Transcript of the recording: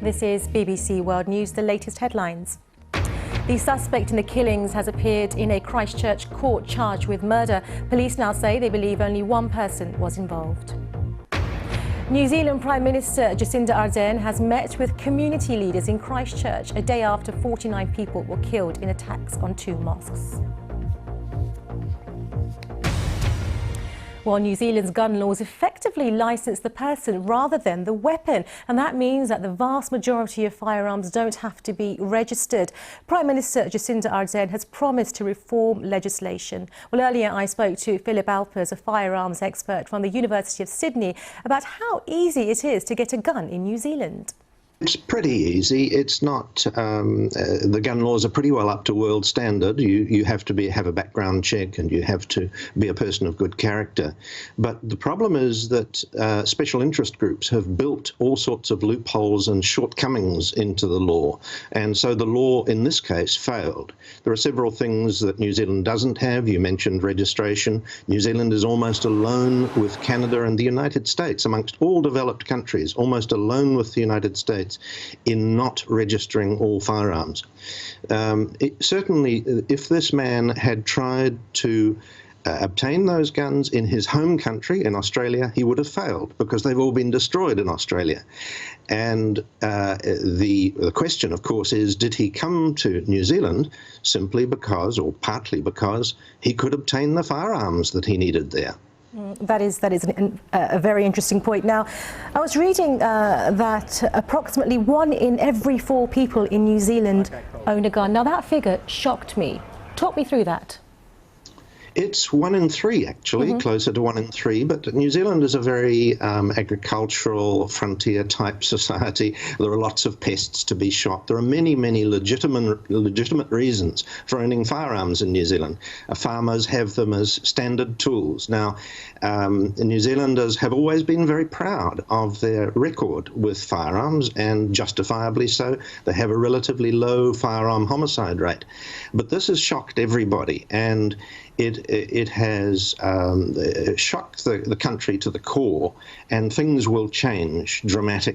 This is BBC World News, the latest headlines. The suspect in the killings has appeared in a Christchurch court charged with murder. Police now say they believe only one person was involved. New Zealand Prime Minister Jacinda Ardern has met with community leaders in Christchurch a day after 49 people were killed in attacks on two mosques. Well, New Zealand's gun laws effectively license the person rather than the weapon, and that means that the vast majority of firearms don't have to be registered. Prime Minister Jacinda Ardern has promised to reform legislation. Well, earlier I spoke to Philip Alpers, a firearms expert from the University of Sydney, about how easy it is to get a gun in New Zealand. It's pretty easy. It's not. The gun laws are pretty well up to world standard. You have to have a background check, and you have to be a person of good character. But the problem is that special interest groups have built all sorts of loopholes and shortcomings into the law, and so the law in this case failed. There are several things that New Zealand doesn't have. You mentioned registration. New Zealand is almost alone with Canada and the United States, amongst all developed countries, almost alone with the United States in not registering all firearms. Certainly, if this man had tried to obtain those guns in his home country, in Australia, he would have failed because they've all been destroyed in Australia. And the question, of course, is, did he come to New Zealand simply because, or partly because, he could obtain the firearms that he needed there? That is a very interesting point. Now, I was reading that approximately 1 in every 4 people in New Zealand own a gun. Now, that figure shocked me. Talk me through that. It's 1 in 3, actually, closer to 1 in 3. But New Zealand is a very agricultural, frontier-type society. There are lots of pests to be shot. There are many, many legitimate reasons for owning firearms in New Zealand. Farmers have them as standard tools. Now, New Zealanders have always been very proud of their record with firearms, and justifiably so. They have a relatively low firearm homicide rate. But this has shocked everybody, and it has shocked the country to the core, and things will change dramatically.